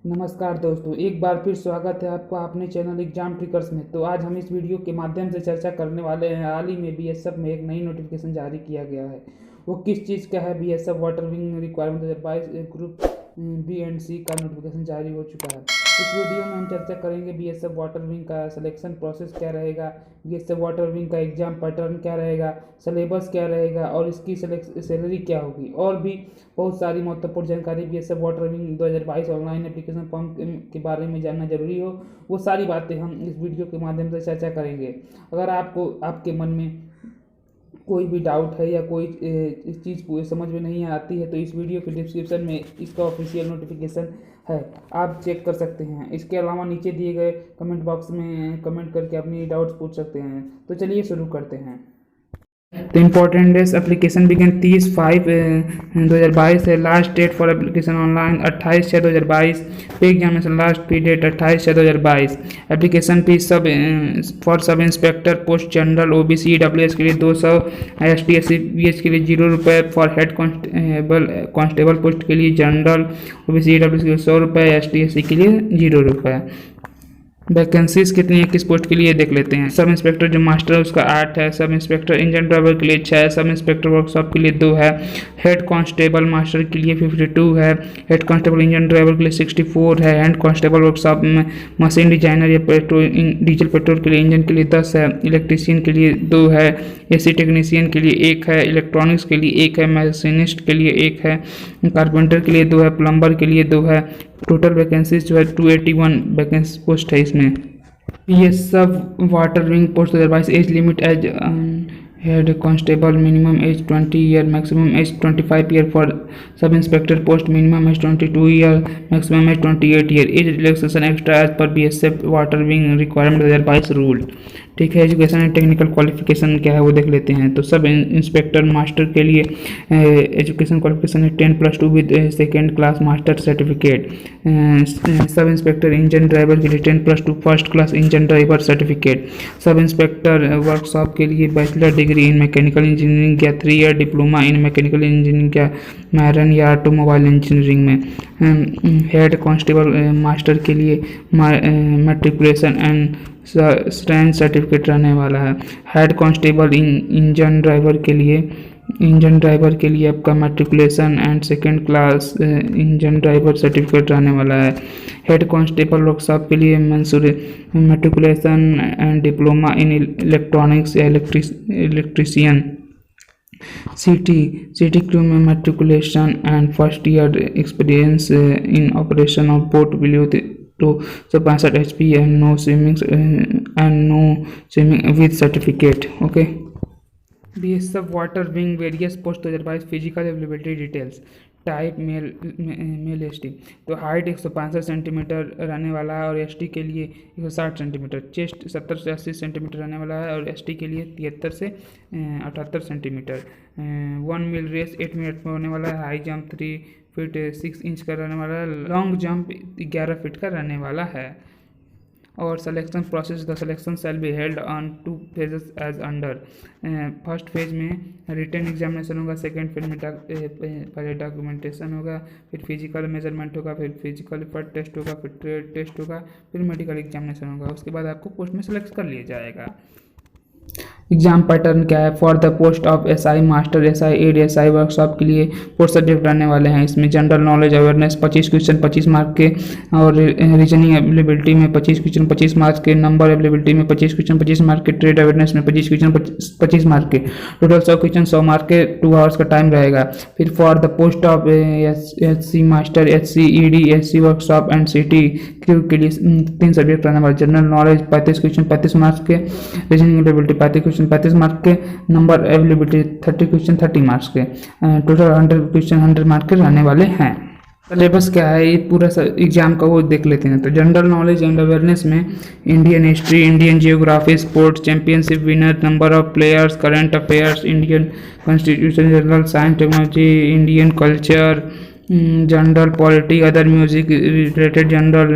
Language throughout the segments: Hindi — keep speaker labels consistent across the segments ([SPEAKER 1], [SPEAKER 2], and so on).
[SPEAKER 1] नमस्कार दोस्तों, एक बार फिर स्वागत है आपका अपने चैनल एग्जाम ट्रिकर्स में। तो आज हम इस वीडियो के माध्यम से चर्चा करने वाले हैं। हाल ही में बीएसएफ में एक नई नोटिफिकेशन जारी किया गया है। वो किस चीज़ का है? BSF water wing requirement 2022 group B and C का नोटिफिकेशन जारी हो चुका है। इस वीडियो में हम चर्चा करेंगे बीएसएफ वाटर विंग का सिलेक्शन प्रोसेस क्या रहेगा, बीएसएफ वाटर विंग का एग्जाम पैटर्न क्या रहेगा, सिलेबस क्या रहेगा और इसकी सैलरी क्या होगी, और भी बहुत सारी महत्वपूर्ण जानकारी BSF water wing 2022 online application form के बारे में जानना जरूरी हो, वो सारी बातें हम इस वीडियो के माध्यम से चर्चा करेंगे। अगर आपके मन में कोई भी डाउट है या कोई इस चीज़ को समझ में नहीं आती है तो इस वीडियो के डिस्क्रिप्शन में इसका ऑफिशियल नोटिफिकेशन है, आप चेक कर सकते हैं। इसके अलावा नीचे दिए गए कमेंट बॉक्स में कमेंट करके अपनी डाउट्स पूछ सकते हैं। तो चलिए शुरू करते हैं। तो इम्पोर्टेंट डेट्स, एप्लीकेशन बिगिन 30/5/2022 है। Last date for application online 28/6/2022। Pay examination last P date 28/6/2022। Application fees sub inspector post general OBC EWS के लिए 200, एसटी एससी बीएच के लिए 0 रुपये, फॉर हेड कांस्टेबल पोस्ट के लिए जनरल ओबीसी ईडब्ल्यूएस के लिए 100 रुपये, एसटी एससी के लिए 0 रुपये। वैकेंसीज कितनी है किस पोस्ट के लिए देख लेते हैं। सब इंस्पेक्टर जो मास्टर है उसका 8 है, सब इंस्पेक्टर इंजन ड्राइवर के लिए 6 है, सब इंस्पेक्टर वर्कशॉप के लिए 2 है, हेड कांस्टेबल मास्टर के लिए 52 है, हेड कांस्टेबल इंजन ड्राइवर के लिए 64 है, हेड कांस्टेबल वर्कशॉप में मशीन डिजाइनर या डीजल पेट्रोल के लिए इंजन के लिए 10 है, इलेक्ट्रीशियन के लिए 2 है, एसी टेक्नीशियन के लिए 1 है, इलेक्ट्रॉनिक्स के लिए 1 है, मशीनिस्ट के लिए 1 है, कारपेंटर के लिए 2 है, प्लम्बर के लिए 2 है। टोटल वैकेंसीज जो है 281 वैकेंसी पोस्ट है इसमें। ये सब water wing post 2022। Age limit age head constable minimum age 20 year, maximum age 25 year. For sub inspector post minimum age 22 year, maximum age 28 year. Age relaxation extra age पर BSF water wing requirement 2022 rule. ठीक है, एजुकेशन एंड टेक्निकल क्वालिफिकेशन क्या है वो देख लेते हैं। तो सब इंस्पेक्टर मास्टर के लिए एजुकेशन क्वालिफिकेशन है 10+2 with second class master certificate. Sub inspector engine driver के लिए 10+2 first class engine driver certificate. Sub inspector workshop के लिए bachelor degree in mechanical engineering या 3 year diploma in mechanical engineering या मैरन या ऑटोमोबाइल इंजीनियरिंग में। हेड कांस्टेबल मास्टर के लिए मैट्रिकुलेशन एंड स्टैंड सर्टिफिकेट रहने वाला है। हेड कांस्टेबल इंजन ड्राइवर के लिए आपका matriculation and second class engine driver certificate रहने वाला है। हेड कांस्टेबल वर्कशॉप के लिए matriculation and diploma in electronics या इलेक्ट्रीशियन। सिटी क्रू में matriculation and first year experience in operation of boat below 265 HP and no swimming with certificate. Okay. BSF water wing various post 2022 physical availability details. Type male ST, तो हाइट 165 सेंटीमीटर रहने वाला है और एसटी के लिए 160 सेंटीमीटर। चेस्ट 70 से 80 सेंटीमीटर रहने वाला है और एसटी के लिए 73 से 78 सेंटीमीटर। 1 मील रेस 8 मिनट में होने वाला है। हाई जंप 3 फीट 6 इंच का रहने वाला है। लॉन्ग जंप 11 फीट का रहने वाला है। और selection process, the selection shall be held on 2 phases as under. First phase में रिटन एग्जामिनेशन होगा, सेकेंड फेज में पहले डॉक्यूमेंटेशन होगा, फिर फिजिकल मेजरमेंट होगा, फिर फिजिकल एफर्ट टेस्ट होगा, फिर ट्रेड टेस्ट होगा, फिर मेडिकल एग्जामिनेशन होगा। उसके बाद आपको पोस्ट में सेलेक्ट कर लिया जाएगा। एग्जाम पैटर्न क्या है? For the post of SI master, SI ed, SI workshop के लिए 4 सब्जेक्ट रहने वाले हैं। इसमें general knowledge awareness 25 question 25 mark के, और रीजनिंग एबिलिटी में 25 क्वेश्चन 25 मार्क्स के, नंबर एबिलिटी में 25 क्वेश्चन 25 मार्क के, ट्रेड अवेयरनेस में 25 क्वेश्चन 25 मार्क के, टोटल 100 क्वेश्चन 100 मार्क के, 2 आवर्स का टाइम रहेगा। फिर for the post of HC master, HC ED, HC workshop and city crew के लिए 3 सब्जेक्ट रहने वाले। जनरल नॉलेज 35 क्वेश्चन 35 मार्क्स के, रीजनिंग एबिलिटी 35 क्वेश्चन 35 मार्क के, नंबर अवेलेबिलिटी 30 क्वेश्चन 30 मार्क्स के, टोटल 100 क्वेश्चन 100 मार्क के रहने वाले हैं। सिलेबस क्या है ये पूरा एग्जाम का वो देख लेते हैं। तो जनरल नॉलेज एंड अवेयरनेस में Indian history, Indian geography, sports championship winner, number of players, current affairs, Indian constitution, general science technology, Indian culture, general polity, other music related general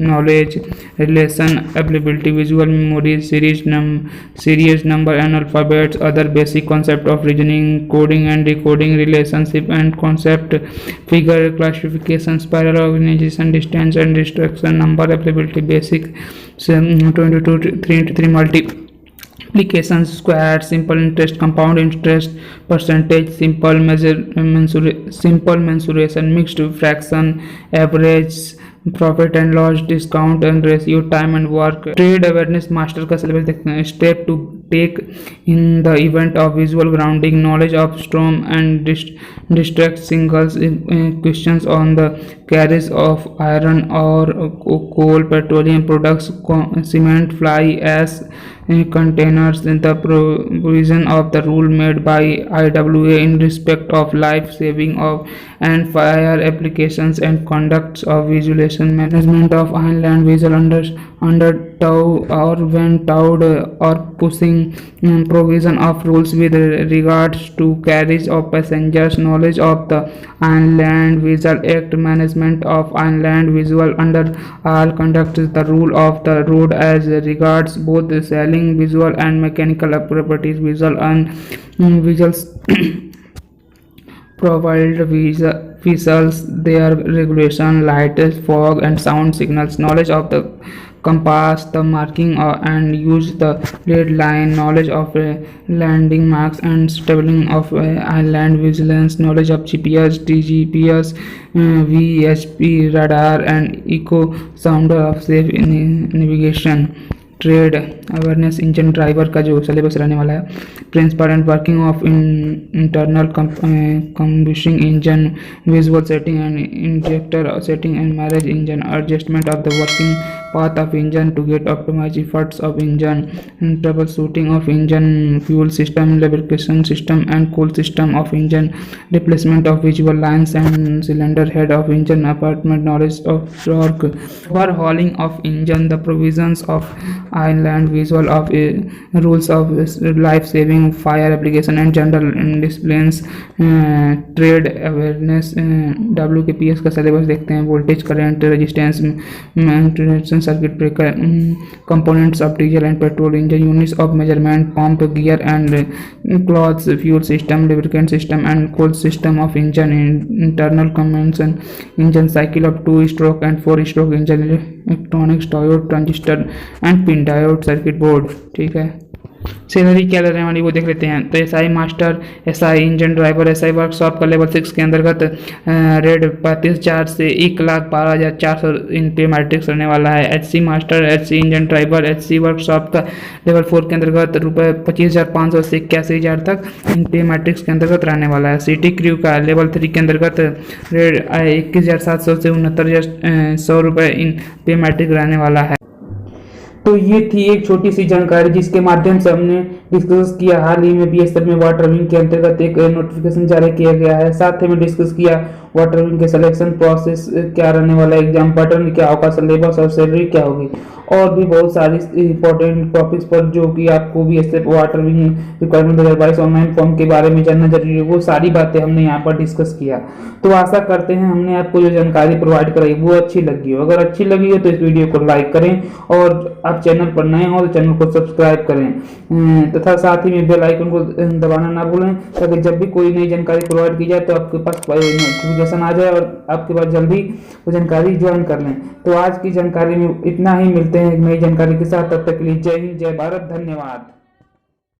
[SPEAKER 1] knowledge, relation ability, visual memory, series number and alphabets, other basic concept of reasoning, coding and decoding, relationship and concept, figure classification, spiral organisation, distance and destruction, number ability, basic 22 3 multi applications, squared, simple interest, compound interest, percentage, simple mensuration, mixed fraction, average, profit and loss, discount and ratio, time and work, trade awareness master का सिलेबस देखते हैं। Step to take in the event of visual grounding, knowledge of storm and distress signals, questions on the carriage of iron और coal, petroleum products, cement, fly ash containers, the provision of the rule made by IWA in respect of life saving of and fire applications and conducts of visualization, management of inland visual under tow or when towed or pushing, provision of rules with regards to carriage of passengers, knowledge of the Inland Visual Act, management of inland visual under all conducts, the rule of the road as regards both the sailing visual and mechanical properties, visual and visuals provide visuals, their regulation, lights, fog and sound signals, knowledge of the compass, the marking and use the red line, knowledge of landing marks and stability of island vigilance, knowledge of GPS, DGPS, VHP radar and echo sounder of safe navigation, trade awareness, engine driver का जो सिलेबस रहने वाला है, principle and working of internal combustion engine, visual setting and injector setting and marriage engine, adjustment of the working path of engine to get optimized efforts of engine, troubleshooting of engine, fuel system, lubrication system and cool system of engine, replacement of visual lines and cylinder head of engine, apartment knowledge of torque, overhauling of engine, the provisions of inland visual of rules of life saving, fire application and general disciplines, trade awareness, WKPS का सिलेबस देखते हैं, voltage, current, resistance, circuit breaker, components of diesel and petrol engine, units of measurement, pump, gear and clothes, fuel system, lubricant system and cool system of engine, internal combustion engine, cycle of 2 stroke and 4 stroke engine, electronics, diode, transistor and pin diode, circuit board. ठीक है, सैलरी क्या रहने वाली वो देख लेते हैं। तो SI master, SI engine driver, SI workshop का लेवल 6 के अंतर्गत रेट 35,000 से 1,12,400 इन पे मैट्रिक्स रहने वाला है। HC master, HC engine driver, HC workshop का लेवल 4 के अंतर्गत रुपये 25,500 से 81,000 तक इन पे मैट्रिक्स के अंतर्गत रहने वाला है। सिटी क्रू का लेवल 3 के अंतर्गत रेट 21,700 से 69,100 रुपये इन पे मैट्रिक रहने वाला है। तो ये थी एक छोटी सी जानकारी जिसके माध्यम से हमने डिस्कस किया हाल ही में BSF में वाटर विंग के अंतर्गत एक नोटिफिकेशन जारी किया गया है। साथ ही में डिस्कस किया वाटर विंग के सिलेक्शन प्रोसेस क्या रहने वाला है, एग्जाम पैटर्न क्या होगा, सिलेबस और सैलरी क्या होगी, और भी बहुत सारी इंपॉर्टेंट टॉपिक्स पर जो कि आपको BSF water wing requirement 2022 online form के बारे में जानना जरूरी है, वो सारी बातें हमने यहाँ पर डिस्कस किया। तो आशा करते हैं हमने आपको जो जानकारी प्रोवाइड कराई वो अच्छी लगी हो। अगर अच्छी लगी हो तो इस वीडियो को लाइक करें और आप चैनल पर नए हो तो चैनल को सब्सक्राइब करें तथा साथ ही में बेल आइकन को दबाना ना भूलें ताकि जब भी कोई नई जानकारी प्रोवाइड की जाए तो आपके पास नोटिफिकेशन आ जाए और आपके पास जल्दी वो जानकारी ज्वाइन कर लें। तो आज की जानकारी में इतना ही, मिलते हैं एक नई जानकारी के साथ, तब तक के लिए जय हिंद, जय भारत, धन्यवाद।